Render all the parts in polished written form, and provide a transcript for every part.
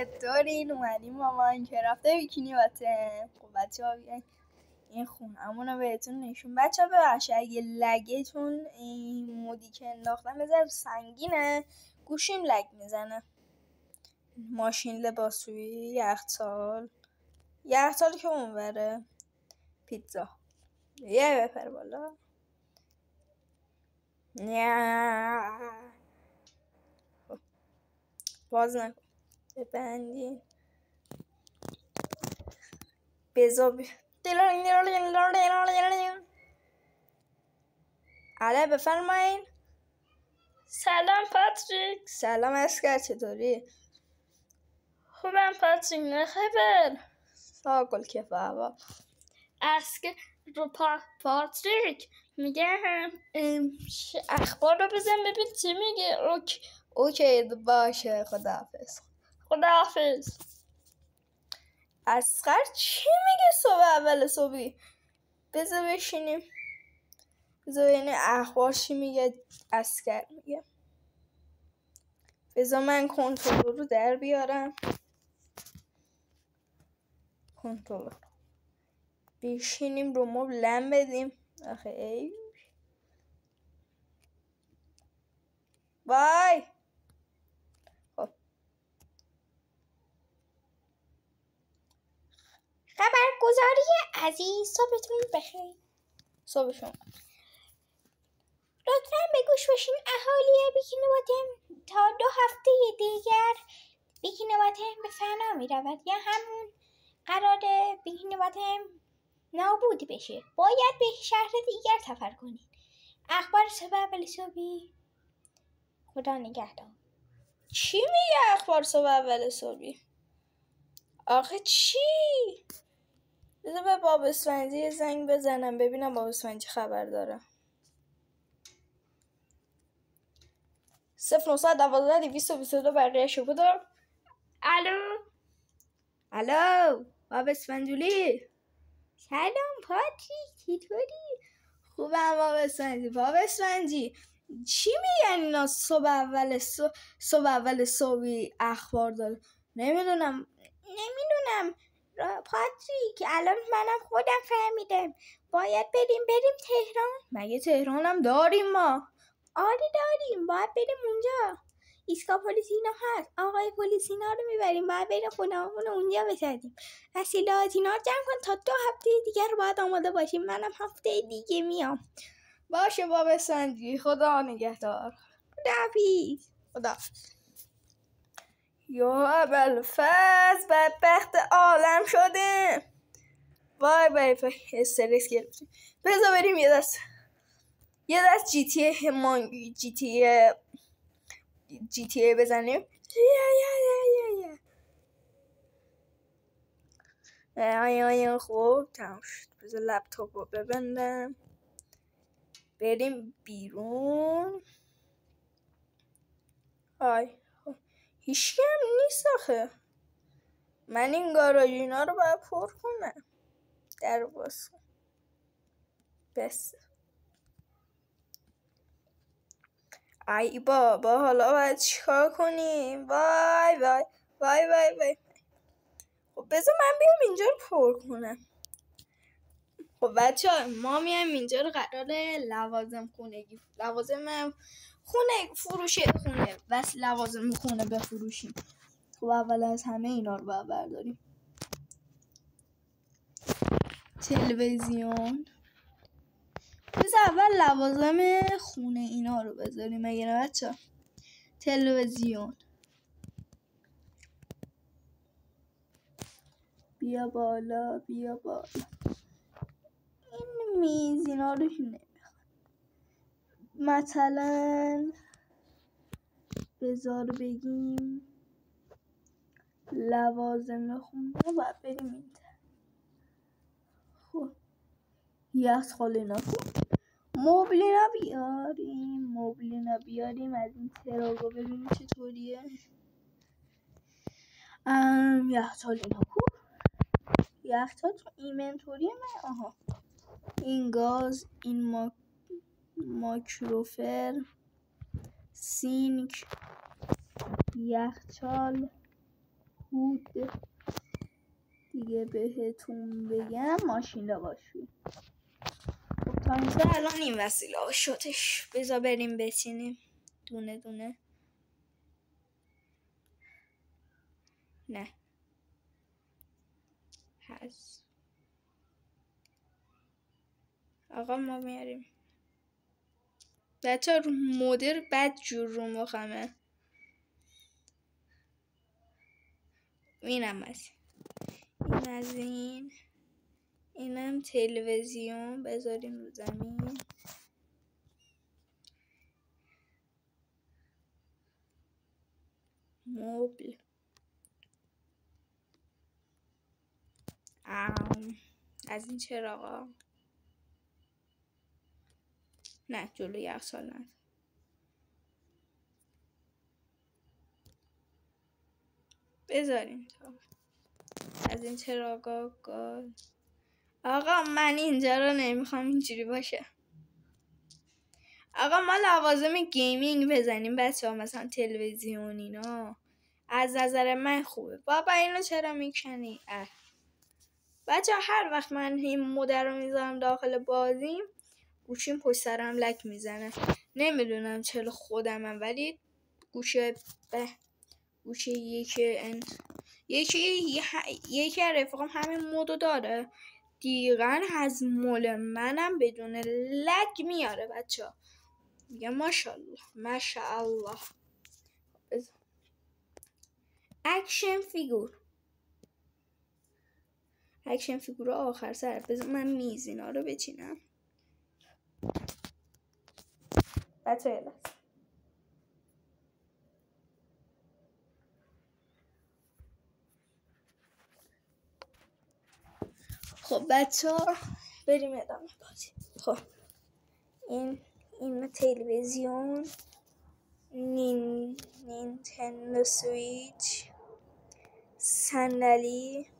چطورین؟ اومدیم با ماینکرافت بیکینی باتم. خب بچه ها بیاین این خونمون رو بهتون نشون. بچه ها ببخشید اگه لگتون این مودی که انداختم بذار سنگینه، گوشیم لگ میزنه. ماشین لباسویی، یخچال که اونوره، پیتزا یه بپر بالا. باز نکن ببندین بزا علی بفرمایین. سلام پاتریک. سلام اسکر، چطوری؟ خوبم پاتریک، نه خبر؟ ساکل کفا هوا اسکر رو پاتریک میگه اخبار رو بزن ببین چی میگه. اوکی باشه، خداحافظ. اسکر چی میگه صبح اول صبحی؟ بذار بشینیم بذار ببینیم اخبار چی میگه. اسکر میگه بذار من کنترل رو در بیارم. کنترل بشینیم رو مبل لم بدیم. آخه ای بای. خب خبرگزاری عزیز، صبحتون بخیر. صبح شما. لطفاً به گوش باشین اهالی بیکینی باتم. تا 2 هفته دیگر بیکینی باتم به فنا می رود، یا همون قراره بیکینی باتم نابود بشه. باید به شهر دیگر سفر کنید. اخبار صبح اول صبحی. خدا نگهدار. چی میگه اخبار صبح اول صبحی؟ آخه چی؟ بذار به باب اسفندی زنگ بزنم ببینم باب اسفندی خبر داره. 0912 بقیه شو بدار. الو باب اسفندولی. سلام پاتریک، چطوری؟ خوبم باب اسفندی. باب اسفندی چی میگن اینا صبح اول صبحی اخبار داره؟ نمیدونم پاتریک الان منم خودم فهمیدم. باید بریم تهران. مگه تهران هم داریم ما؟ آره داریم، باید بریم اونجا. ایستگاه پلیس اینا هست، آقای پلیس اینا رو میبریم. باید بریم خونمون اونجا بسازیم. وسیلات اینا رو جمع کن تا 2 هفته دیگر رو باید آماده باشیم. منم هفته دیگه میام. باشه باب اسفندی، خدا نگهدار. خداحافظ. خدا. یا ابوالفضل بدبخت عالم شده. وای استرس گرفتیم. بذار بریم یه دست جی تی ای بزنیم. خوب تمام شد. بذار لپتاپ رو ببندم بریم بیرون. هیچی هم نیست آخه. من این گاراژ اینا رو باید پر کنم. در باز کن. بس ای بابا حالا باید چیکار کنیم؟ وای وای وای وای وای. خب بذار من بیام اینجا رو پر کنم. خب بچه ها ما میایم اینجا رو قراره لوازم فروش خونه بس لوازم خونه بفروشیم. خب اول از همه اینا رو باید برداریم. تلویزیون. بذار اول لوازم خونه اینا رو بذاریم مگه نه بچه ها؟ تلویزیون بیا بالا. این میز اینا رو نمیخوام. مثلا بذار بگیم لوازم خونه باید بریم این خب یخچال اینا مبلینا بیاریم از این تراگو ببینیم چطوریه. یخچال اینا یخچال تو اینونتوری من. آها این گاز، این ماکروفر، سینک، یخچال، بود دیگه بهتون بگم ماشین لباسشویی. خب تا اینجا الان این وسیله ها شدش. بذار بریم بچینیم دونه دونه. نه هست آقا ما میاریم. بچه رو مدر بد جور رو مخمه. اینم از این اینم تلویزیون بذاریم رو زمین. مبل از این چراغا نه جلوی یخچال نه. بذاریم از این چراغا گاز. آقا من اینجا رو نمیخوام اینجوری باشه. آقا ما لوازم گیمینگ بزنیم بچه ها، مثلا تلویزیون اینا از نظر من خوبه. بابا اینو چرا میکنی؟ بچه ها هر وقت من این مدر رو میذارم داخل بازیم گوشیم پشت سرم لک میزنه. نمیدونم چرا خودمم، ولی گوشه یکی از رفیقام همین مودو داره دیگران از مول منم بدون لگ میاره. بچه ها میگه ماشاءالله ماشاءالله. اکشن فیگور آخر سر. بذار من میز اینا رو بچینم بچه ها. خب بچه ها بریم ادامه بازی. خب این تلویزیون، نینتندو سویچ، صندلی،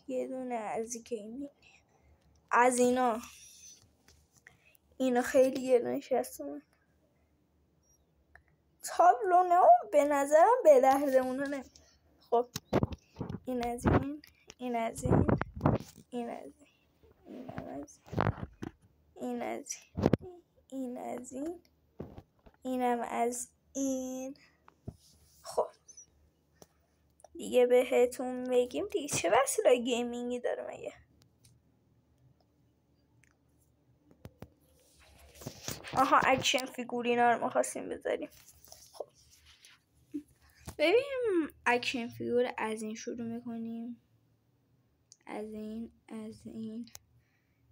یه دونه از گیمینگ، از اینا خیلی گرونش هستم. تابلونه به نظرم به دردمونه نمی. خب این از این، این از این، این از این، این از این، این از این، اینم از این. خب دیگه بهتون بگیم دیگه چه وسیله گیمینگی داره مگه؟ آها اکشن فیگورینا رو می‌خواستیم بذاریم. خب ببینیم اکشن فیگور از این شروع میکنیم. از این از این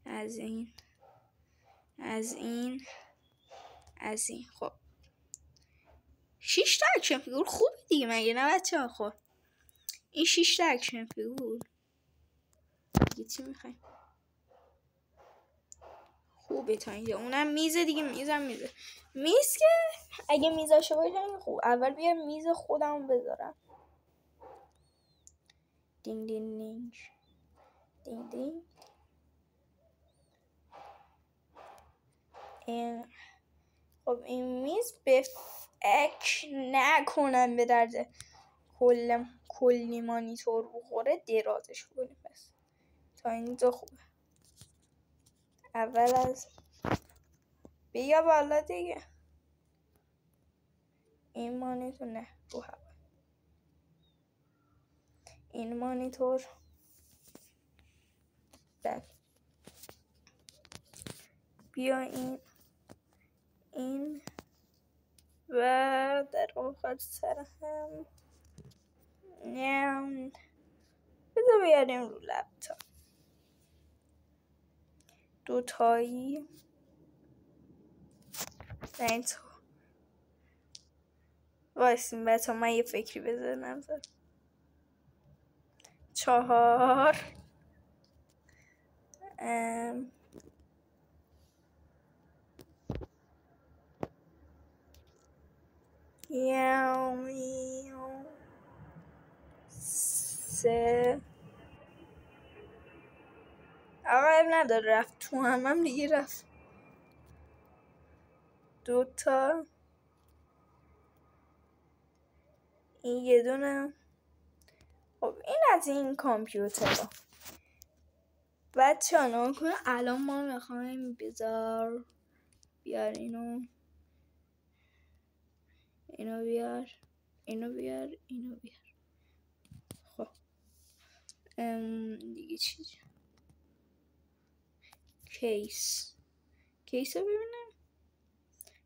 از این از این از این. خب 6 تا اکشن فیگور خوبه دیگه مگه نه بچه ها؟ خب این 6 تا اکشن فیگور دیگه چی میخوایم؟ خوبه تا اینجا. اونم میزه دیگه. میز که اگه میزاشو باشه خوب. اول بیا میز خودمو بذارم. دینگ دینگ دینگ دینگ دینگ. خب این میز به فکر نکنم به درد کلی مانیتور بخوره. درازش کنیم بس تا اینجا خوبه. اول از بیا بالا دیگه. این مانیتور نه رو هوا. این مانیتور بله. بیا این و در آخر سر هم بذار بیاریم رو لپتاپ. دوتایی نه این تو وایسیم بچه من یه فکری بزنم. 4 3 آقا نداره رفت تو هم دیگه رفت. 2 تا این یه دونه. خب این از این کامپیوتر. بچه ها نگاه کنه الان ما میخوایم بیار اینو بیار خب دیگه چیزی کیس رو ببینم.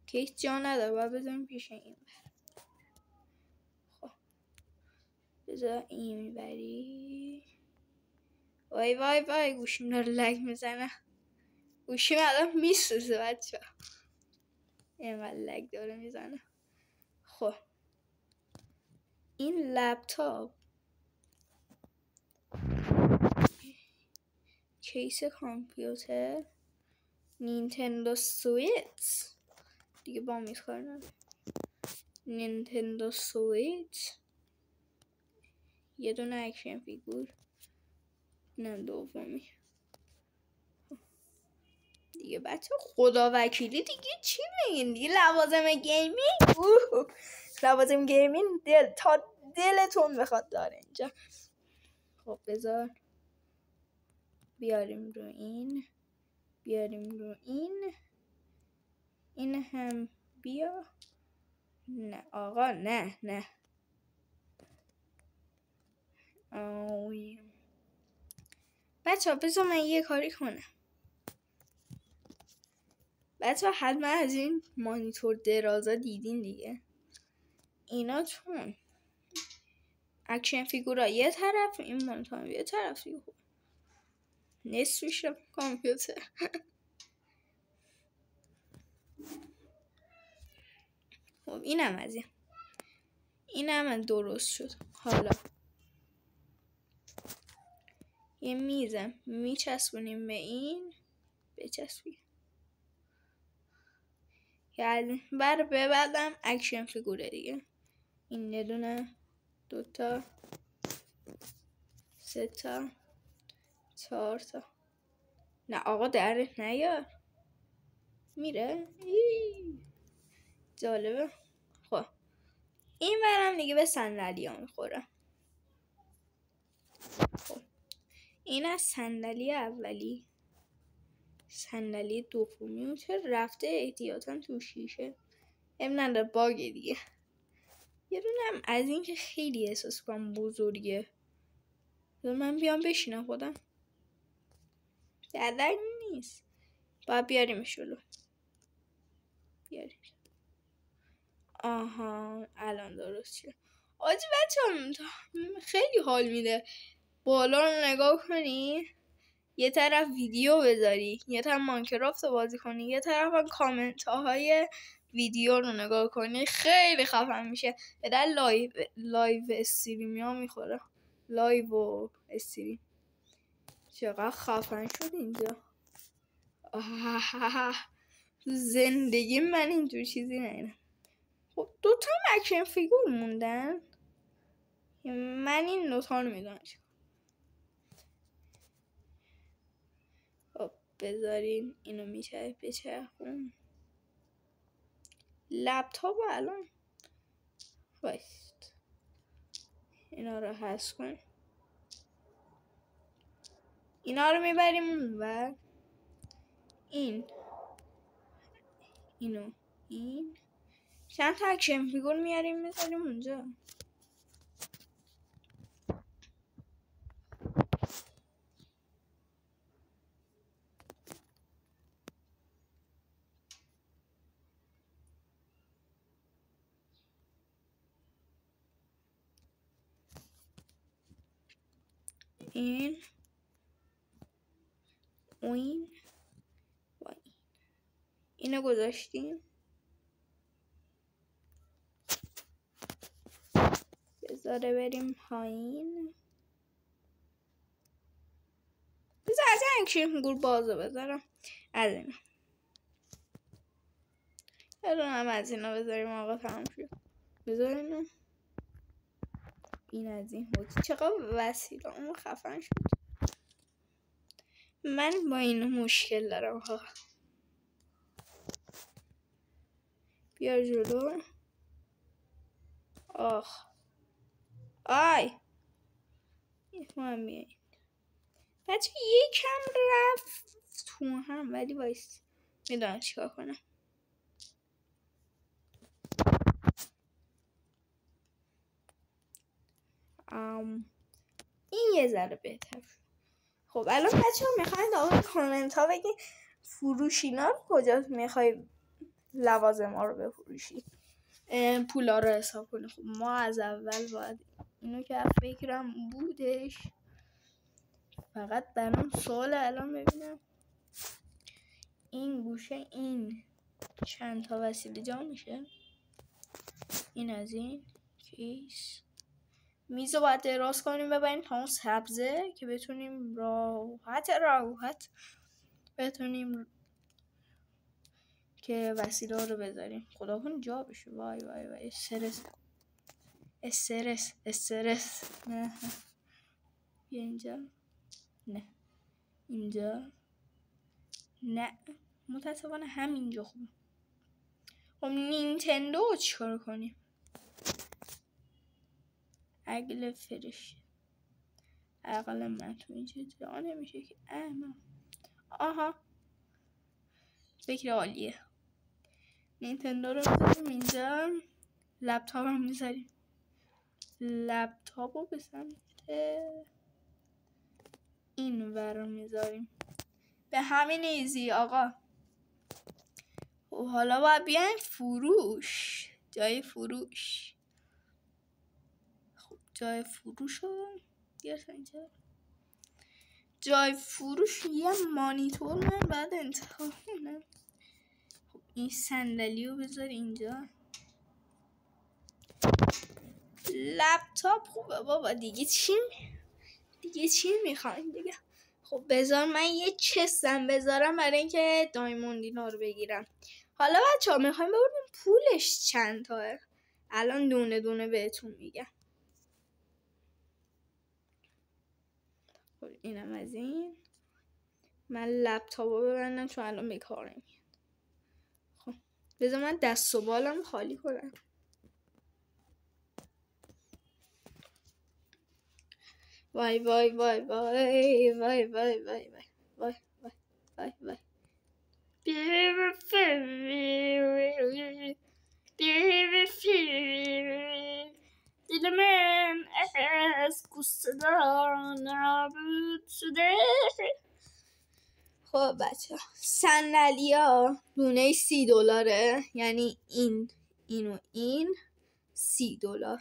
کیس جا نداره باید بذاریم پیش این بر. خب بذار این بری. وای گوشیم داره لگ میزنه. گوشیم الان میسوزه بچه ها. اینقدر لگ داره میزنه. خب این لپتاپ کیس کامپیوتر نینتندو سویچ دیگه با میخورن. نینتندو سویچ یه دونه اکشن فیگور اینم دومی دیگه. بچه خدا وکیلی دیگه چی میگین دیگه؟ لوازم گیمینگ لوازم گیمینگ تا دلتون بخواد داره اینجا. خب بذار بیاریم رو این هم بیا. نه آقا نه بچه ها بذار من یه کاری کنم. بچه ها حتما از این مانیتور درازا دیدین دیگه. اینا چون اکشن فیگورا یه طرف این مانیتور یه طرف دیگه. نصفش کامپیوتر. خب اینم از اینم درست شد. حالا یه میزم میچسبونیم به این بچسبیم. یعنی بعدم اکشن فیگوره دیگه. این یه دونه 2 تا 3 تا 4 تا. نه آقا در نیار میره. جالبه. خب این برم دیگه به صندلی ها میخوره. خب این از صندلی اولی. صندلی دومی چه رفته احتیاطاً تو شیشه. نداره باگه دیگه. یه دونم از این که خیلی احساس کنم بزرگه. من بیام بشینم خودم. درد نیست. باید بیاریمش جلو. بیاریم. آها الان درست شد. آجی بچه خیلی حال میده. بالا رو نگاه کنی یه طرف ویدیو بذاری، یه طرف ماینکرافت رو بازی کنی، یه طرف هم کامنت های ویدیو رو نگاه کنی. خیلی خفن میشه. به در لایو استریمی ها میخوره. لایو و استریم چقدر خفن شد اینجا. زندگی من اینجور چیزی نیدم. خب 2 تا اکشن فیگور موندن. من این 2 تا رو میدونم. خب بذارین اینو بچرخون. لپتاپ الان وایست. اینا رو حذف کن. اینا رو میبریم اونور. این چند تا اکشن فیگور میاریم میذاریم اونجا. اینو گذاشتیم. بذاره بریم پایین. بذار از این اکشن فیگور بازو بذارم. از اینا هم از اینا بذاریم. آقا تمام شد. بذاریم این از این هوتی چقدر وسیله اون خفن شد. من با این مشکل دارم. بیار جلو. آی من بچه یکم رفت تو هم ولی وایست میدونم چیکار کنم. این یه ذره بهتر. خب الان بچه ها میخواین در کامنت ها بگین فروشینا کجا میخوای لوازم ها رو بفروشی، پولا رو حساب کنی. خب ما از اول باید اینو که فکرم بودش، فقط برام سوال الان ببینم این گوشه این چند تا وسیله جا میشه. این از این کیس میز رو باید دراز کنیم ببریم تا اون سبزه که بتونیم راحت بتونیم که وسیله رو بذاریم. خدا کنه جا بشه. وای وای وای استرس. نه بیا اینجا، نه اینجا، نه متاسفانه همینجا. خوبه. خب نینتندو چیکار کنیم؟ عقل فرش عقل من تو اینجا جا نمیشه که. آها فکر عالیه. نینتندو رو میذاریم اینجا، لپتاپ رو میذاریم، لپتاپ رو به سمت این ور میذاریم. به همین ایزی آقا. حالا باید بیایم فروش، جای فروش. خب جای فروش رو اینجا. جای فروش یه مانیتور من بعد انتخاب کنم. خب این صندلی رو بذار اینجا. لپتاپ خوبه بابا. دیگه چی میخوایم دیگه؟ خب بذار من یه چستم بذارم برای اینکه دایموندینا رو بگیرم. حالا بچه‌ها میخوایم ببینیم پولش چند تاه. الان دونه دونه بهتون میگم. خب اینم از این. من لپتاپ رو ببندم چون الان بیکار نمیاد. خب بذار من دست و بالم خالی کنم. وای وای وای وای وای وای وای وای وای وای. دل من از قصه نابود شده. خب بچه صندلی ها دونه $30، یعنی این و این $30.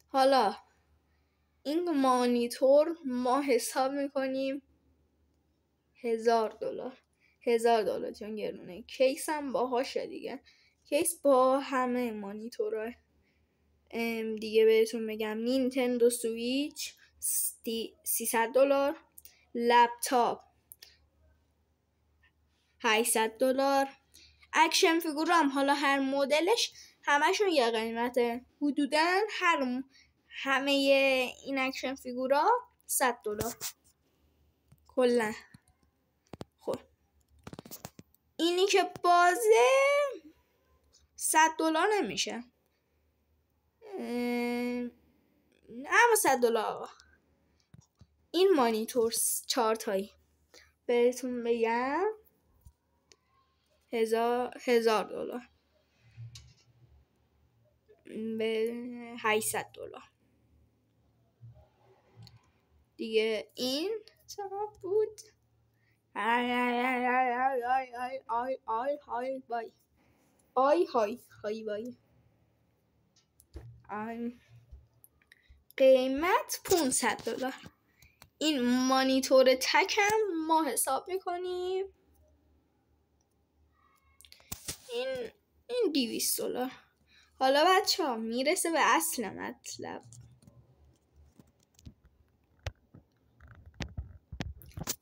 حالا این مانیتور ما حساب میکنیم $1000 چون گرونه. کیس هم باهاشه دیگه. کیس با همه مانیتورها دیگه. بهتون بگم نینتندو سویچ $300، لپتاپ $800. اکشن فیگور هم حالا هر مدلش همشون یه قیمته. حدوداً همه این اکشن فیگورا $100 کلا. خب اینی که بازه $100 نمیشه. اما $100 آقا. این مانیتور 4 تایی بهتون بگم $1000 به $800 دیگه. این چقدر بود؟ قیمت $500. این مانیتور تکم ما حساب میکنیم این $200. حالا بچه ها میرسه به اصل مطلب.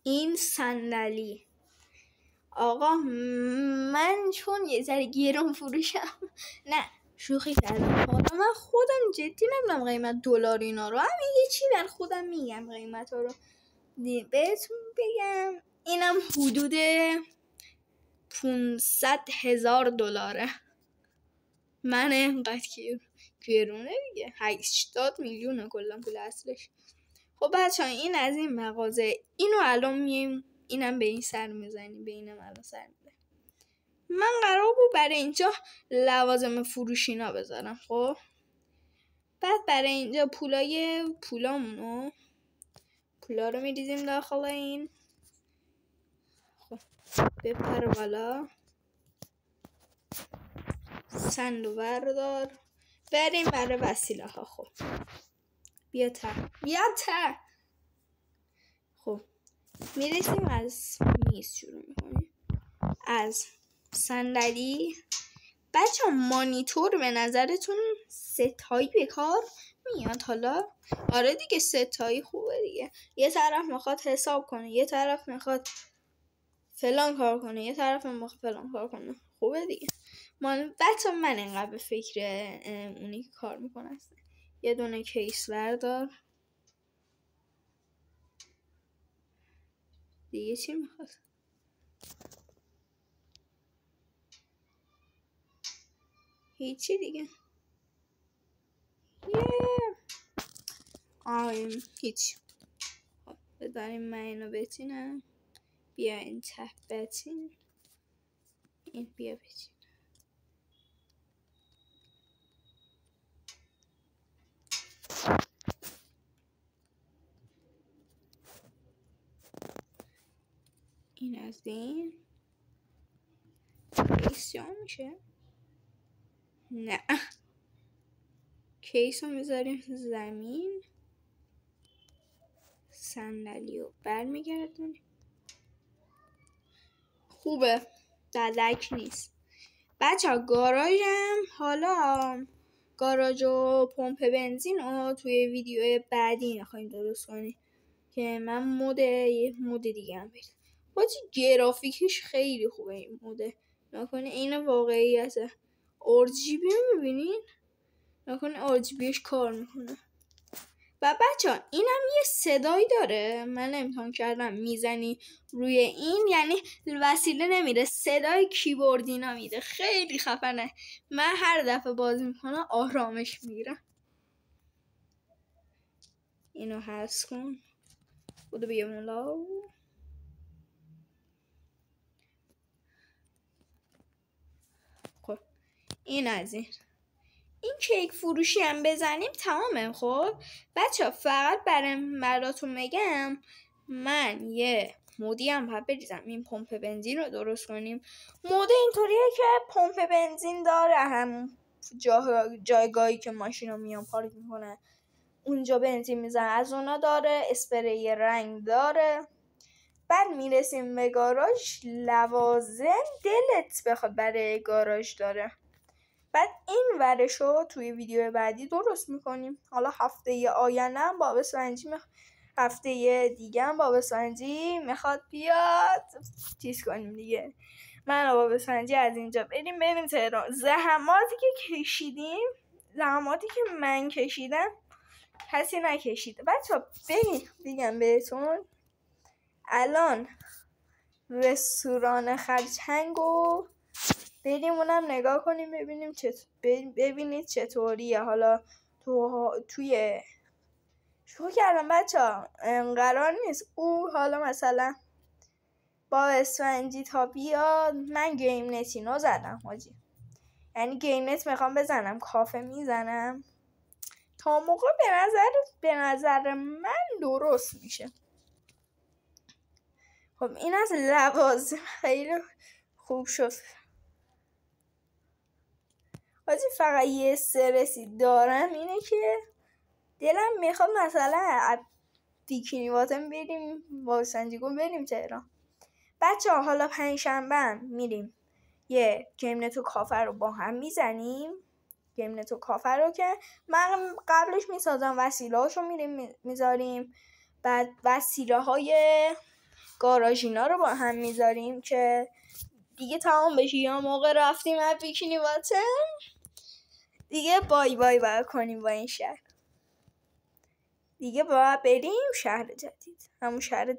این صندلی آقا من چون یه ذره گرون فروشم، نه شوخی کردم. حالا من خودم جدی نمیدونم قیمت دلار اینا رو، همین یه چی بر خودم میگم قیمت ها رو بهتون بگم. اینم حدود $500,000. من اینقدر که گرونه دیگه، 80 میلیونه کلا پول اصلش. خب بچه این از این مغازه. اینو الان میایم اینم به این سر میزنیم، به اینم الان سر میزنیم. من قرار بود برای اینجا لوازم فروشینا بذارم. خب بعد برای اینجا پولامونو پولا رو میریزیم داخل این. خب بپر بالا، صندوق بردار، بریم برای وسیله ها. خب بیا ته. خب میرسیم از میز شروع میکنیم، از صندلی. بچه مانیتور به نظرتون 3 تایی به کار میاد حالا؟ آره دیگه 3 تایی خوبه دیگه. یه طرف میخواد حساب کنه، یه طرف میخواد فلان کار کنه، یه طرف میخواد فلان کار کنه. خوبه دیگه. بچه من اینقدر به فکر اونی که کار میکنه هستم. یه دونه کیس بردار. دیگه چی میخواد؟ هیچی دیگه. هیچ. خب بذاریم من اینو بچینم. بیا این ته بچین. این بیا بچین. این از این کیس جا میشه؟ نه، کیس رو میذاریم زمین، صندلی رو برمیگردونیم. خوبه، دلک نیست. بچه ها گاراژم، حالا گاراژ و پمپ بنزین رو توی ویدیو بعدی میخوایم درست کنیم که من مود دیگه هم بریم. باید گرافیکش خیلی خوبه این موده. نکنه این واقعیته. RGB میبینین؟ نکنه RGBش کار میکنه. و بچه ها اینم یه صدایی داره، من امتحان کردم، میزنی روی این یعنی وسیله نمیره، صدای کیبوردینا میده، خیلی خفنه. من هر دفعه بازی میکنم آرامش میگیرم. اینو حذف کن، بودو بیا مولا. خب این از این کیک فروشی هم بزنیم تمامه. خب بچه ها فقط براتون میگم، من یه مودی هم باید بریزم این پمپ بنزین رو درست کنیم. مود اینطوریه که پمپ بنزین داره، هم جایگاهی که ماشین رو میان پارک میکنه اونجا بنزین میزنه از اونا داره، اسپری رنگ داره. بعد میرسیم به گاراژ، لوازم دلت بخواد برای گاراژ داره. بعد این ورشو توی ویدیو بعدی درست میکنیم. حالا هفته آینده هم باب سنجی هفته دیگه هم باب سنجی میخواد بیاد چیز کنیم دیگه. من باب سنجی از اینجا بریم تهران. زحماتی که من کشیدم کسی نکشیده. بچه بگم بهتون، الان رستوران خرچنگو بریم اونم نگاه کنیم ببینید چطوریه. حالا توی شو کردم بچه ها، قرار نیست او حالا مثلا با اسفنجی تا بیاد. من گیم نتینو زدم حاجی، یعنی گیم نت میخوام بزنم، کافه میزنم تا موقع به نظر من درست میشه. خب این از لوازم خیلی خوب شد حاجی. فقط یه استرسی دارم اینه که دلم میخواد مثلا بیکینی باتم بریم با سنجیگون بریم تهران. بچه ها حالا 5شنبه میریم یه گیم نت و کافه رو با هم میزنیم. گیم نت و کافه رو که من قبلش میسازم، وسیله هاشو میذاریم، بعد وسیله های گاراژینا رو با هم میذاریم که دیگه تمام بشه. یا موقع رفتیم از بیکینی باتم دیگه بای باید کنیم با این شهر دیگه. باید بریم شهر جدید، همون شهر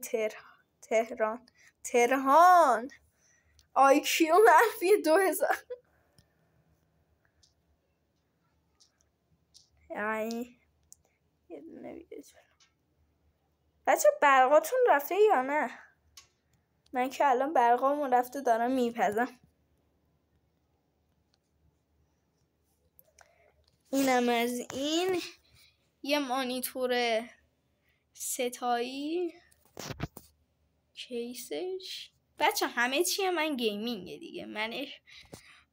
تهران. IQ منفی 2000. یعنی یه دونه ویدیو. بچه برقاتون رفته یا نه؟ من که الان برقامون رفته دارم میپزم. اینم از این. یه مانیتور ستایی کیسش. بچه همه چیه من گیمینگه دیگه.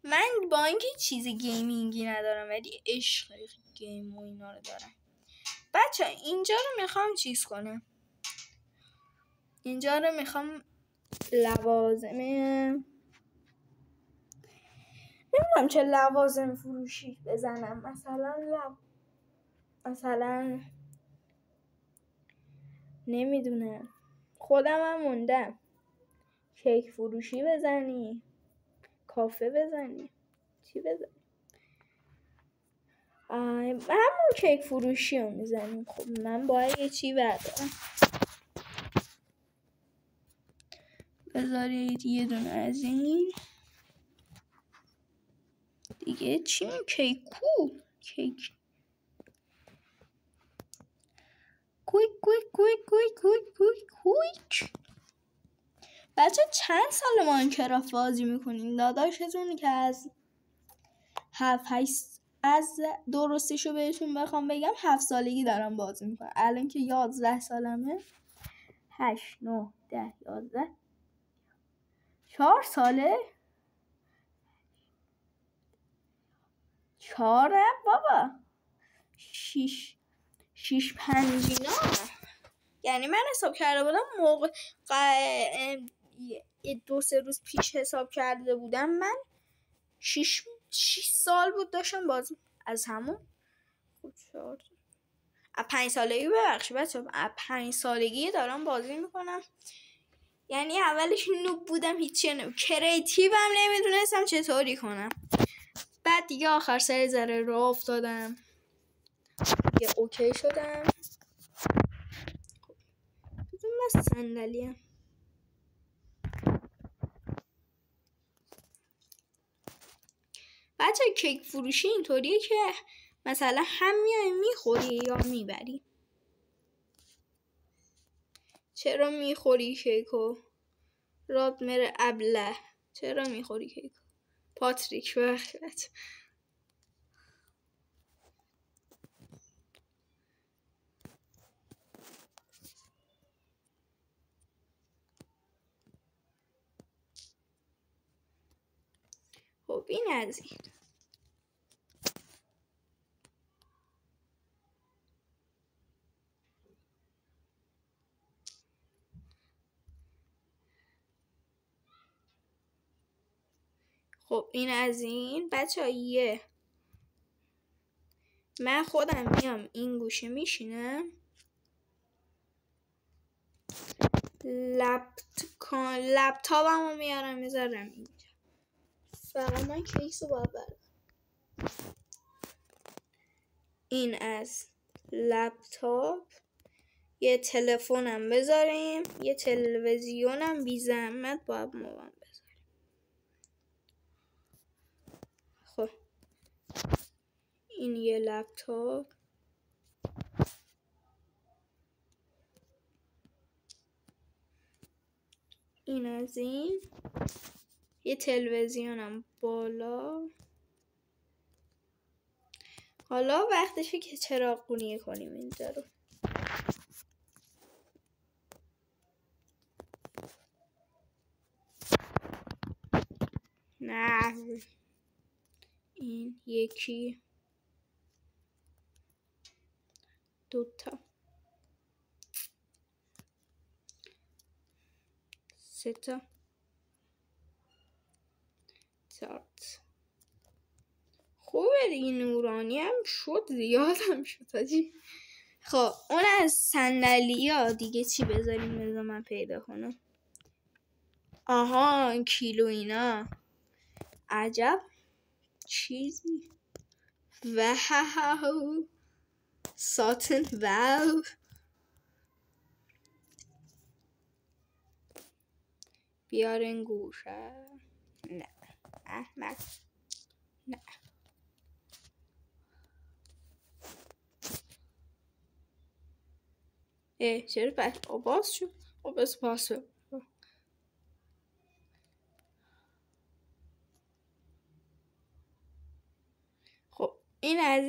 من با اینکه چیز گیمینگی ندارم ولی عشق گیم و اینا رو دارم. بچه اینجا رو میخوام چیز کنم. اینجا رو میخوام لوازم نمیدونم چه لوازم فروشی بزنم. مثلا نمیدونم، خودم هم موندم. کیک فروشی بزنی، کافه بزنی، چی بزنی؟ همون کیک فروشی رو میزنیم. خب من باید یه چی بردارم. بذارید یه دونه از این دیگه. چی این کیکو؟ کیک کویک. بچه چند سال ماینکرافت بازی میکنین؟ داداشتون که از درستشو بهتون بخوام بگم 7 سالگی دارم بازی میکنم. الان که 11 سالمه. 8 9 10 11 4 ساله. 4 بابا 6 5 اینا. یعنی من حساب کرده بودم موقع 2-3 روز پیش حساب کرده بودم من 6 سال بود داشتم بازی. از همون 5 سالگی ببخشید بچه. 5 سالگی دارم بازی میکنم. یعنی اولش نوب بودم، هیچی کریتیو هم نمیدونستم چطوری کنم. بعد دیگه آخر سر ذره راه افتادم دیگه اوکی شدم. بدون من صندلیم. بچه کیک فروشی اینطوریه که مثلا هم میای میخوری یا میبری. چرا میخوری کیکو؟ رادمر ابله چرا میخوری کیکو؟ پاتریک بخشت. خب این از این. خب این از این. بچه یه من خودم میام این گوشه میشینم. لپتاپمو میارم میذارم اینجا. فقط من کیسو باید برم. این از لپتاپ. یه تلفنم بذاریم. یه تلویزیونم بی زحمت باید بذاریم. خب این یه لپتاپ. این از این. یه تلویزیونم بالا. حالا وقتشه که چراغ‌گونی کنیم اینجا رو. نه این یکی 2 تا 3 تا 4 تا. خوبه دیگه نورانی هم شد زیادم شد حاجی. خب اون از صندلی‌ها دیگه چی بذاریم؟ بذار من پیدا کنم. آها کیلو اینا. عجب چیزی. واو ساتن واو. بیارن گوشه. نه احمد نه. چرا بس باز شد؟ بس باز شد. خب این از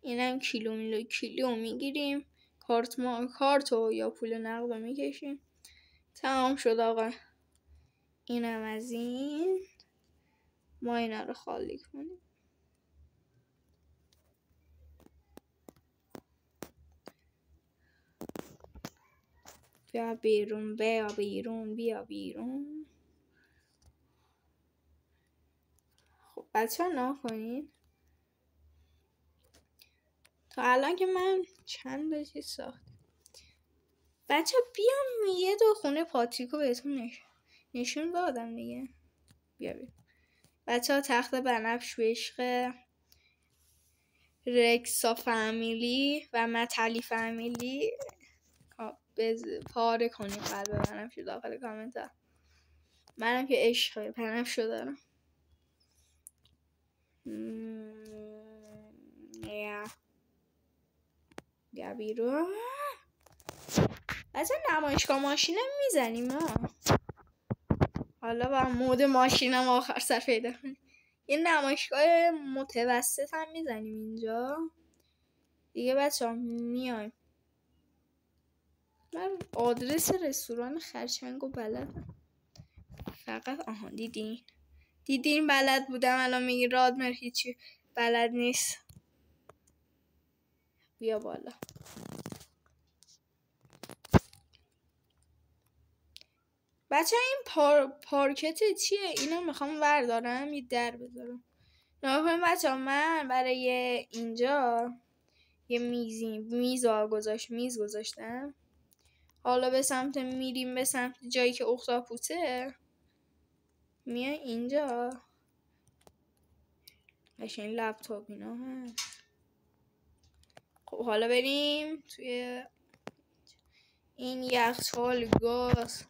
اینم کیلو میگیریم. کارتو یا پول نقد میکشیم. تمام شد آقا. اینم از این. ما اینا رو خالی کنیم. بیا بیرون. خب بچه ها نکنین. تا الان که من چند چیز ساختم. بچه ها بیام یه دو خونه پاتریکو بهتون نشون دادم دیگه. بیا بچه ها تخت بنفش و عشق رکسا فامیلی و متلی فامیلی پاره کنی قلب بنفش داخل کامنت ها. منم که عشق بنفش رو دارم. بیا بیرون. بچه نمایشگاه ماشینم میزنیم ها. حالا با مود ماشینم آخر سر پیدا کنیم. یه نمایشگاه متوسط هم میزنیم اینجا دیگه. بچه ها میایم. من آدرس رستوران خرچنگو بلدم. فقط دیدین بلد بودم. الان میگی رادمر هیچی بلد نیست. بیا بالا. بچه این پارکت چیه؟ اینو میخوام بردارم یه در بذارم. نگاه کنیم بچه ها. من برای اینجا یه میز گذاشتم. حالا به سمت میریم به سمت جایی که اختاپوسه. میای اینجا. این لپتاپ اینا هست. خب حالا بریم توی این یخچال گاز.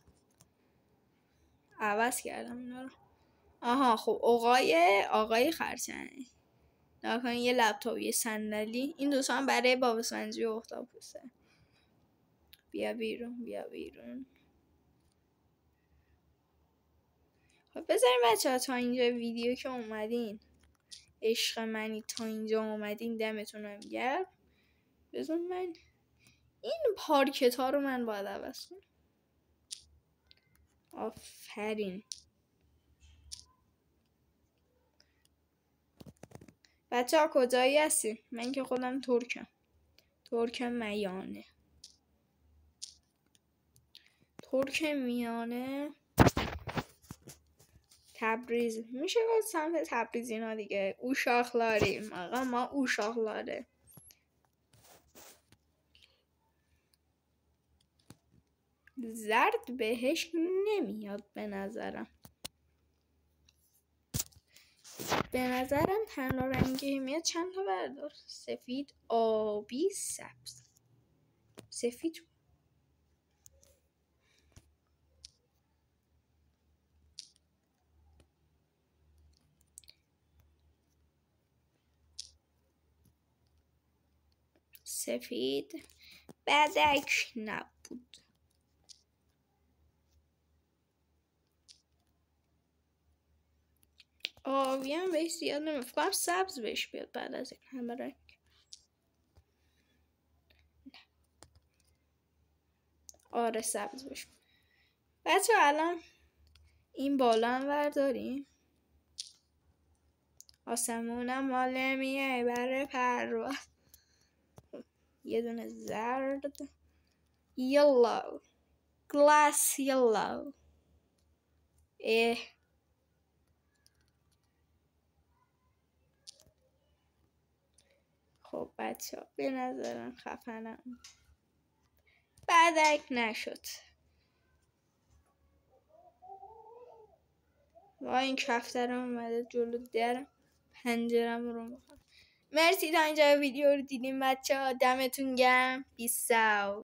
عوض کردم اینا رو. آها خب آقای خرچنگ. نگاه کنین یه لپتاپ یه صندلی. این دوتا هم برای بابسنجی و اختاپوسه. بیا بیرون. خب بذاریم بچه ها تا اینجا ویدیو که اومدین. عشق منی تا اینجا اومدین دمتونم گرم. بذار من این پارکت ها رو من باید عوض کنم. آفرین. بچه ها کجایی هستی؟ من که خودم ترک میانه تبریز. میشه گفت سمت تبریز اینا دیگه. اوشاخلاریم آقا. ما اوشاخلاره. زرد بهش نمیاد به نظرم. تنها رنگی میاد. چند تا بردار. سفید، آبی، سبز. سفید بدک نبود. آبی هم بهش زیاد نمیفکرم. سبز بهش بیاد بعد از این همه رنگ. آره سبز بهش. بچه الان این بالا هم برداریم. آسمونم مال میه بره پرواز. یه دونه زرد. یلو. گلاس یلو. خب بچه ها به نظرم خفنم. بدک نشد. و این کفترم اومده جلو در پنجرم رو میخوام. مرسی تا اینجا ویدیو رو دیدیم بچه ها. دمتون گرم. پیس اوت.